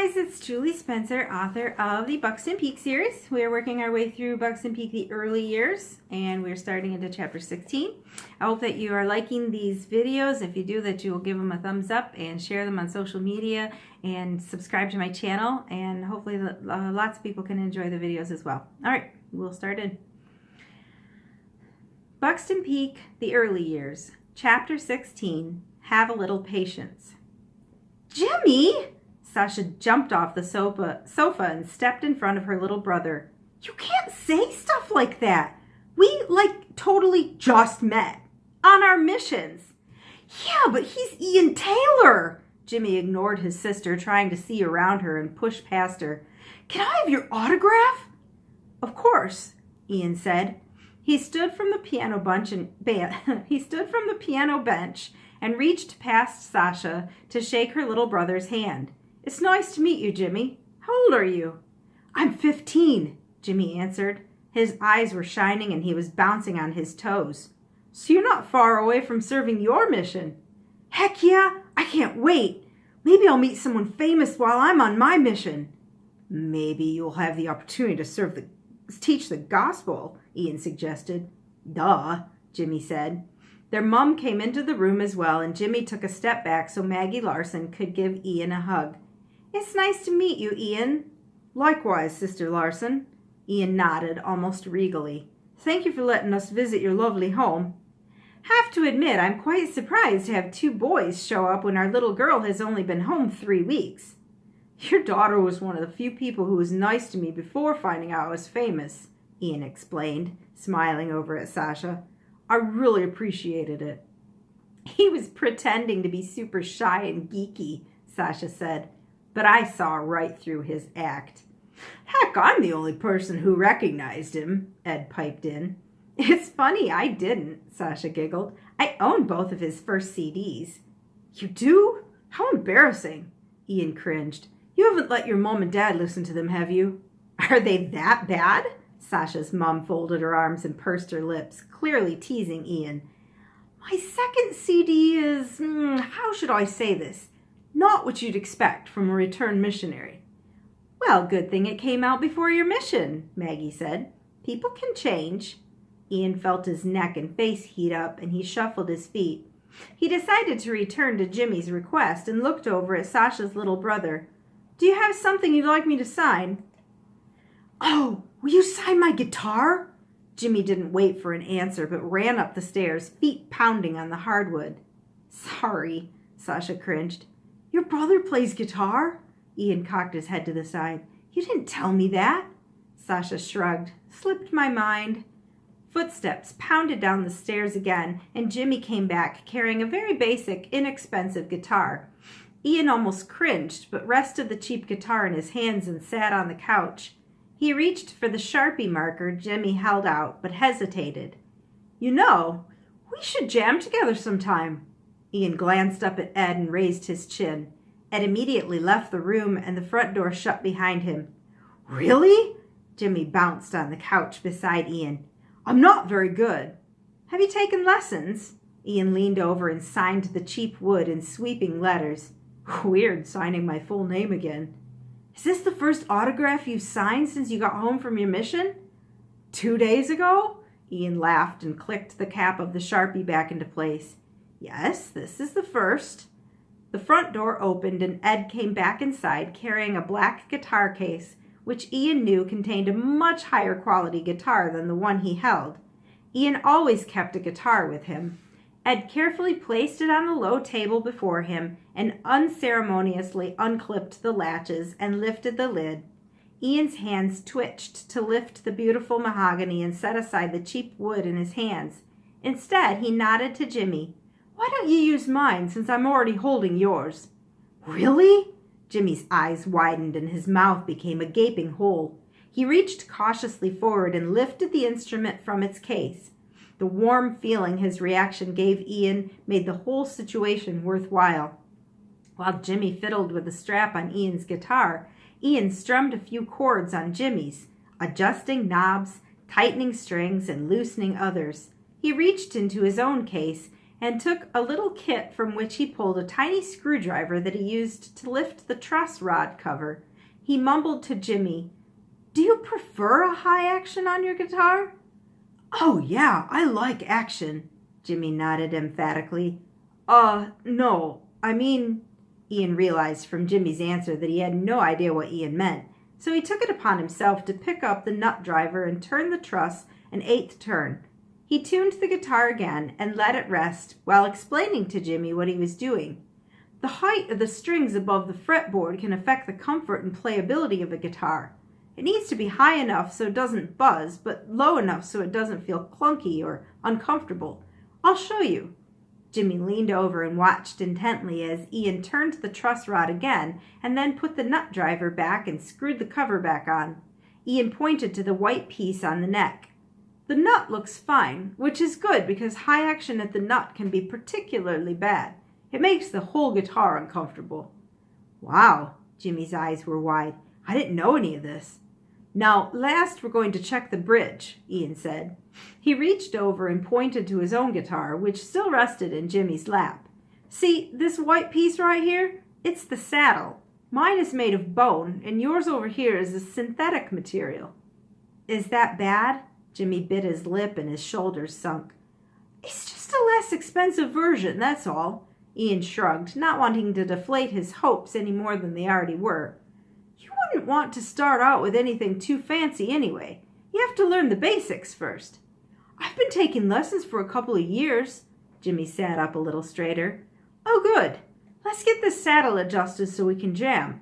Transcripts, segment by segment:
guys, it's Julie Spencer, author of the Buxton Peak series. We are working our way through Buxton Peak, the early years, and we're starting into chapter 16. I hope that you are liking these videos. If you do, that you will give them a thumbs up and share them on social media and subscribe to my channel, and hopefully lots of people can enjoy the videos as well. All right, we'll start in. Buxton Peak, the early years, chapter 16, Have a Little Patience. Jimmy! Sasha jumped off the sofa and stepped in front of her little brother. You can't say stuff like that. We, totally just met. On our missions. Yeah, but he's Ian Taylor. Jimmy ignored his sister, trying to see around her and push past her. Can I have your autograph? Of course, Ian said. He stood from the piano bench and reached past Sasha to shake her little brother's hand. It's nice to meet you, Jimmy. How old are you? I'm 15, Jimmy answered. His eyes were shining and he was bouncing on his toes. So you're not far away from serving your mission. Heck yeah, I can't wait. Maybe I'll meet someone famous while I'm on my mission. Maybe you'll have the opportunity to teach the gospel, Ian suggested. Duh, Jimmy said. Their mom came into the room as well, and Jimmy took a step back so Maggie Larson could give Ian a hug. It's nice to meet you, Ian. Likewise, Sister Larson. Ian nodded almost regally. Thank you for letting us visit your lovely home. Have to admit, I'm quite surprised to have two boys show up when our little girl has only been home 3 weeks. Your daughter was one of the few people who was nice to me before finding out I was famous, Ian explained, smiling over at Sasha. I really appreciated it. He was pretending to be super shy and geeky, Sasha said, but I saw right through his act. Heck, I'm the only person who recognized him, Ed piped in. It's funny, I didn't, Sasha giggled. I own both of his first CDs. You do? How embarrassing, Ian cringed. You haven't let your mom and dad listen to them, have you? Are they that bad? Sasha's mom folded her arms and pursed her lips, clearly teasing Ian. My second CD is, how should I say this? Not what you'd expect from a returned missionary. Well, good thing it came out before your mission, Maggie said. People can change. Ian felt his neck and face heat up, and he shuffled his feet. He decided to return to Jimmy's request and looked over at Sasha's little brother. Do you have something you'd like me to sign? Oh, will you sign my guitar? Jimmy didn't wait for an answer, but ran up the stairs, feet pounding on the hardwood. Sorry, Sasha cringed. Your brother plays guitar? Ian cocked his head to the side. You didn't tell me that. Sasha shrugged. Slipped my mind. Footsteps pounded down the stairs again, and Jimmy came back carrying a very basic, inexpensive guitar. Ian almost cringed, but rested the cheap guitar in his hands and sat on the couch. He reached for the Sharpie marker Jimmy held out, but hesitated. You know, we should jam together sometime. Ian glanced up at Ed and raised his chin. Ed immediately left the room, and the front door shut behind him. Really? Jimmy bounced on the couch beside Ian. I'm not very good. Have you taken lessons? Ian leaned over and signed the cheap wood in sweeping letters. Weird signing my full name again. Is this the first autograph you've signed since you got home from your mission? 2 days ago? Ian laughed and clicked the cap of the Sharpie back into place. Yes, this is the first. The front door opened and Ed came back inside carrying a black guitar case, which Ian knew contained a much higher quality guitar than the one he held. Ian always kept a guitar with him. Ed carefully placed it on the low table before him and unceremoniously unclipped the latches and lifted the lid. Ian's hands twitched to lift the beautiful mahogany and set aside the cheap wood in his hands. Instead, he nodded to Jimmy. Why don't you use mine since I'm already holding yours? Really? Jimmy's eyes widened and his mouth became a gaping hole. He reached cautiously forward and lifted the instrument from its case. The warm feeling his reaction gave Ian made the whole situation worthwhile. While Jimmy fiddled with the strap on Ian's guitar, Ian strummed a few chords on Jimmy's, adjusting knobs, tightening strings, and loosening others. He reached into his own case and took a little kit from which he pulled a tiny screwdriver that he used to lift the truss rod cover. He mumbled to Jimmy, "Do you prefer a high action on your guitar?" "Oh, yeah, I like action," Jimmy nodded emphatically. No, I mean," Ian realized from Jimmy's answer that he had no idea what Ian meant, so he took it upon himself to pick up the nut driver and turn the truss an eighth turn. He tuned the guitar again and let it rest while explaining to Jimmy what he was doing. The height of the strings above the fretboard can affect the comfort and playability of a guitar. It needs to be high enough so it doesn't buzz, but low enough so it doesn't feel clunky or uncomfortable. I'll show you." Jimmy leaned over and watched intently as Ian turned the truss rod again and then put the nut driver back and screwed the cover back on. Ian pointed to the white piece on the neck. "The nut looks fine, which is good because high action at the nut can be particularly bad. It makes the whole guitar uncomfortable." "Wow," Jimmy's eyes were wide. "I didn't know any of this." "Now, last we're going to check the bridge," Ian said. He reached over and pointed to his own guitar, which still rested in Jimmy's lap. "See, this white piece right here? It's the saddle. Mine is made of bone, and yours over here is a synthetic material." "Is that bad?" Jimmy bit his lip and his shoulders sunk. "It's just a less expensive version, that's all." Ian shrugged, not wanting to deflate his hopes any more than they already were. "You wouldn't want to start out with anything too fancy anyway. You have to learn the basics first." "I've been taking lessons for a couple of years." Jimmy sat up a little straighter. "Oh, good. Let's get this saddle adjusted so we can jam."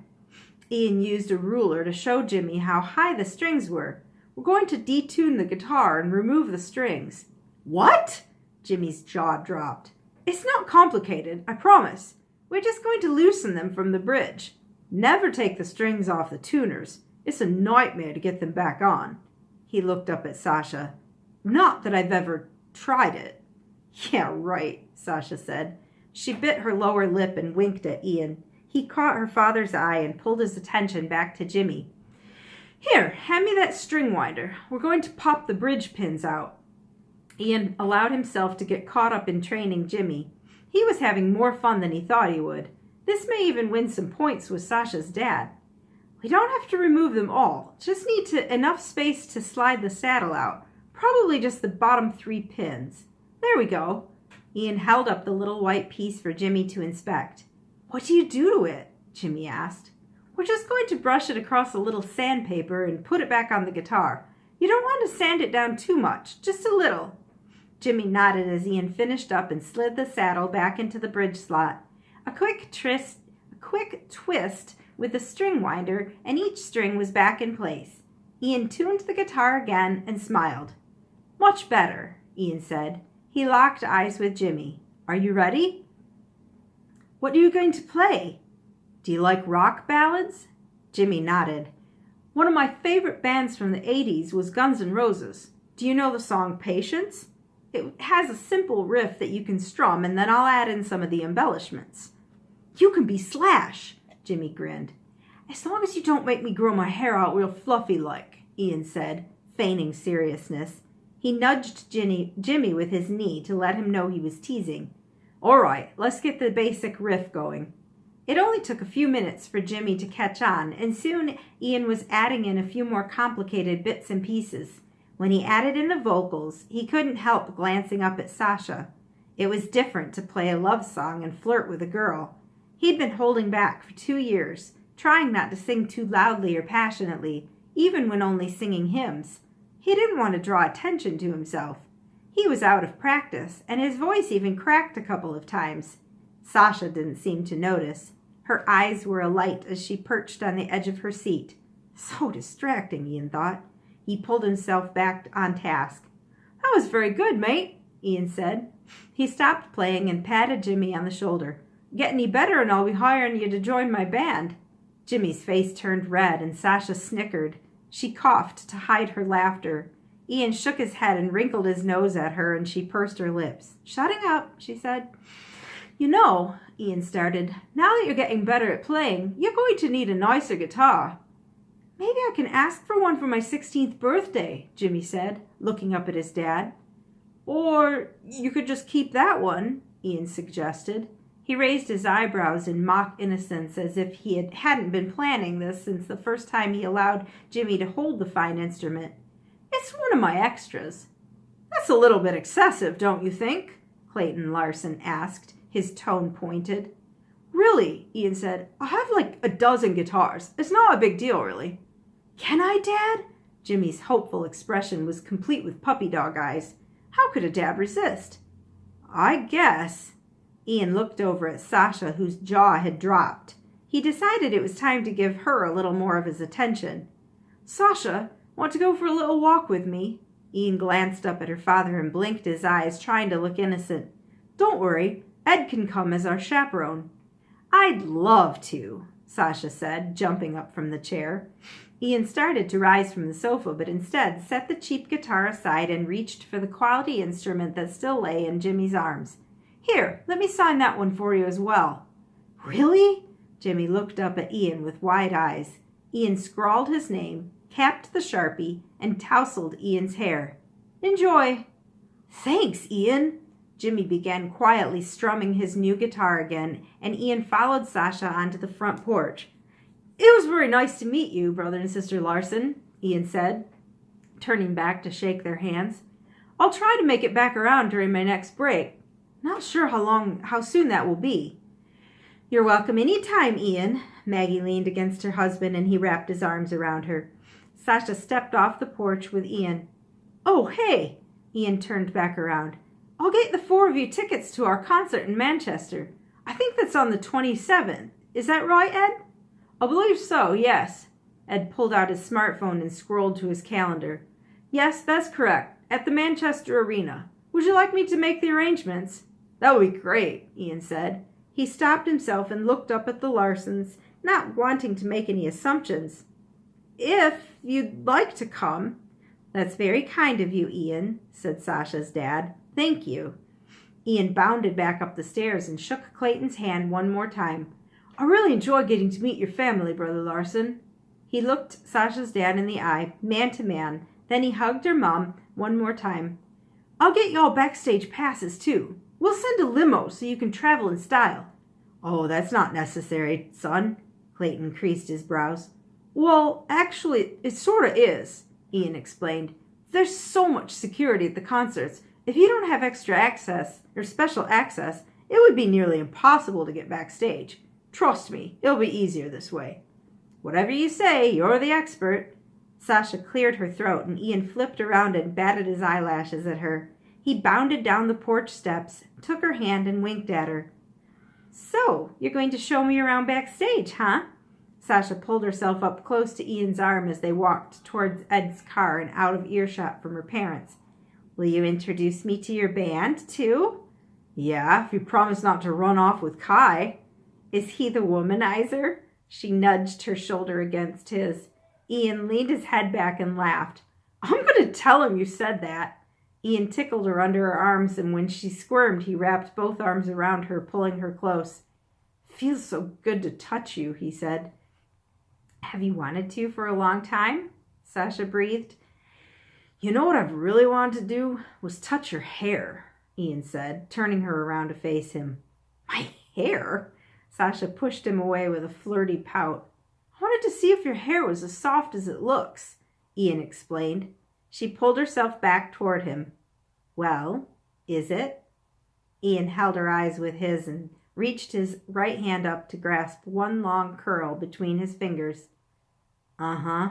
Ian used a ruler to show Jimmy how high the strings were. "We're going to detune the guitar and remove the strings." "What?" Jimmy's jaw dropped. "It's not complicated, I promise. We're just going to loosen them from the bridge. Never take the strings off the tuners. It's a nightmare to get them back on." He looked up at Sasha. "Not that I've ever tried it." "Yeah, right," Sasha said. She bit her lower lip and winked at Ian. He caught her father's eye and pulled his attention back to Jimmy. "Here, hand me that string winder. We're going to pop the bridge pins out." Ian allowed himself to get caught up in training Jimmy. He was having more fun than he thought he would. This may even win some points with Sasha's dad. "We don't have to remove them all. Just need enough space to slide the saddle out. Probably just the bottom 3 pins. There we go." Ian held up the little white piece for Jimmy to inspect. "What do you do to it?" Jimmy asked. "We're just going to brush it across a little sandpaper and put it back on the guitar. You don't want to sand it down too much, just a little." Jimmy nodded as Ian finished up and slid the saddle back into the bridge slot. A quick twist with the string winder, and each string was back in place. Ian tuned the guitar again and smiled. "Much better," Ian said. He locked eyes with Jimmy. "Are you ready?" "What are you going to play?" "Do you like rock ballads?" Jimmy nodded. "One of my favorite bands from the 80s was Guns N' Roses. Do you know the song Patience? It has a simple riff that you can strum, and then I'll add in some of the embellishments." "You can be Slash," Jimmy grinned. "As long as you don't make me grow my hair out real fluffy-like," Ian said, feigning seriousness. He nudged Jimmy with his knee to let him know he was teasing. "All right, let's get the basic riff going." It only took a few minutes for Jimmy to catch on, and soon Ian was adding in a few more complicated bits and pieces. When he added in the vocals, he couldn't help glancing up at Sasha. It was different to play a love song and flirt with a girl. He'd been holding back for 2 years, trying not to sing too loudly or passionately, even when only singing hymns. He didn't want to draw attention to himself. He was out of practice, and his voice even cracked a couple of times. Sasha didn't seem to notice. Her eyes were alight as she perched on the edge of her seat. So distracting, Ian thought. He pulled himself back on task. "That was very good, mate," Ian said. He stopped playing and patted Jimmy on the shoulder. "Get any better and I'll be hiring you to join my band." Jimmy's face turned red and Sasha snickered. She coughed to hide her laughter. Ian shook his head and wrinkled his nose at her, and she pursed her lips. "Shutting up," she said. "You know," Ian started, "now that you're getting better at playing, you're going to need a nicer guitar." "Maybe I can ask for one for my 16th birthday," Jimmy said, looking up at his dad. "Or you could just keep that one," Ian suggested. He raised his eyebrows in mock innocence as if he hadn't been planning this since the first time he allowed Jimmy to hold the fine instrument. It's one of my extras. That's a little bit excessive, don't you think? Clayton Larson asked, his tone pointed. Really, Ian said, I have like a dozen guitars. It's not a big deal, really. Can I, Dad? Jimmy's hopeful expression was complete with puppy dog eyes. How could a dad resist? I guess. Ian looked over at Sasha, whose jaw had dropped. He decided it was time to give her a little more of his attention. Sasha, want to go for a little walk with me? Ian glanced up at her father and blinked his eyes, trying to look innocent. Don't worry, Ed can come as our chaperone. I'd love to, Sasha said, jumping up from the chair. Ian started to rise from the sofa, but instead set the cheap guitar aside and reached for the quality instrument that still lay in Jimmy's arms. Here, let me sign that one for you as well. Really? Jimmy looked up at Ian with wide eyes. Ian scrawled his name, capped the Sharpie, and tousled Ian's hair. Enjoy. Thanks, Ian. Jimmy began quietly strumming his new guitar again, and Ian followed Sasha onto the front porch. It was very nice to meet you, brother and sister Larson, Ian said, turning back to shake their hands. I'll try to make it back around during my next break. Not sure how soon that will be. You're welcome any time, Ian. Maggie leaned against her husband and he wrapped his arms around her. Sasha stepped off the porch with Ian. Oh, hey! Ian turned back around. I'll get the four of you tickets to our concert in Manchester. I think that's on the 27th. Is that right, Ed? I believe so, yes. Ed pulled out his smartphone and scrolled to his calendar. Yes, that's correct. At the Manchester Arena. Would you like me to make the arrangements? That would be great, Ian said. He stopped himself and looked up at the Larsons, not wanting to make any assumptions. If you'd like to come. That's very kind of you, Ian, said Sasha's dad. Thank you. Ian bounded back up the stairs and shook Clayton's hand one more time. I really enjoy getting to meet your family, Brother Larson. He looked Sasha's dad in the eye, man to man. Then he hugged her mom one more time. I'll get y'all backstage passes, too. We'll send a limo so you can travel in style. Oh, that's not necessary, son. Clayton creased his brows. Well, actually, it sort of is, Ian explained. There's so much security at the concerts. If you don't have extra access, or special access, it would be nearly impossible to get backstage. Trust me, it'll be easier this way. Whatever you say, you're the expert. Sasha cleared her throat, and Ian flipped around and batted his eyelashes at her. He bounded down the porch steps, took her hand, and winked at her. So, you're going to show me around backstage, huh? Sasha pulled herself up close to Ian's arm as they walked towards Ed's car and out of earshot from her parents. Will you introduce me to your band, too? Yeah, if you promise not to run off with Kai. Is he the womanizer? She nudged her shoulder against his. Ian leaned his head back and laughed. I'm going to tell him you said that. Ian tickled her under her arms, and when she squirmed, he wrapped both arms around her, pulling her close. Feels so good to touch you, he said. Have you wanted to for a long time? Sasha breathed. You know what I've really wanted to do was touch your hair, Ian said, turning her around to face him. My hair? Sasha pushed him away with a flirty pout. I wanted to see if your hair was as soft as it looks, Ian explained. She pulled herself back toward him. Well, is it? Ian held her eyes with his and reached his right hand up to grasp one long curl between his fingers. Uh-huh.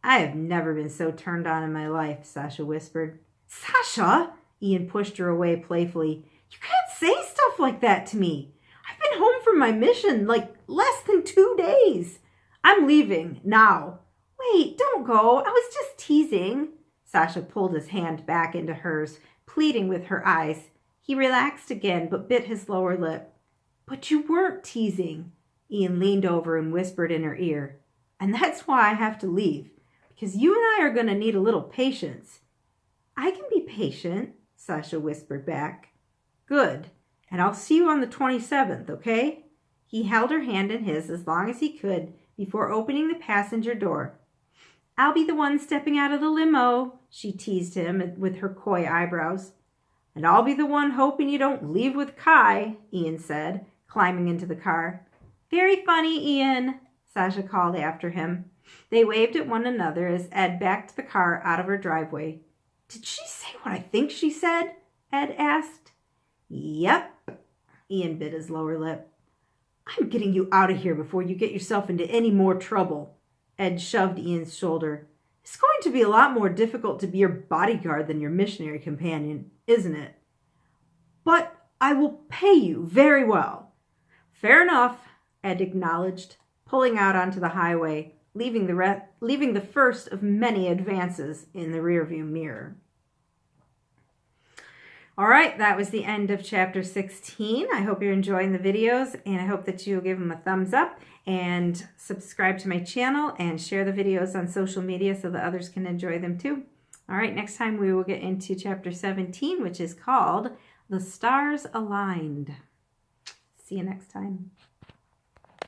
I have never been so turned on in my life, Sasha whispered. Sasha! Ian pushed her away playfully. You can't say stuff like that to me. I've been home from my mission like less than 2 days. I'm leaving now. Wait, don't go. I was just teasing. Sasha pulled his hand back into hers, pleading with her eyes. He relaxed again, but bit his lower lip. But you weren't teasing. Ian leaned over and whispered in her ear. And that's why I have to leave, because you and I are going to need a little patience. I can be patient, Sasha whispered back. Good. And I'll see you on the 27th, okay? He held her hand in his as long as he could before opening the passenger door. I'll be the one stepping out of the limo, she teased him with her coy eyebrows. And I'll be the one hoping you don't leave with Kai, Ian said, climbing into the car. Very funny, Ian, Sasha called after him. They waved at one another as Ed backed the car out of her driveway. Did she say what I think she said? Ed asked. Yep, Ian bit his lower lip. I'm getting you out of here before you get yourself into any more trouble. Ed shoved Ian's shoulder. It's going to be a lot more difficult to be your bodyguard than your missionary companion, isn't it? But I will pay you very well. Fair enough, Ed acknowledged, pulling out onto the highway, leaving the first of many advances in the rearview mirror. All right, that was the end of chapter 16. I hope you're enjoying the videos, and I hope that you'll give them a thumbs up and subscribe to my channel and share the videos on social media so that others can enjoy them too. All right, next time we will get into chapter 17, which is called The Stars Aligned. See you next time.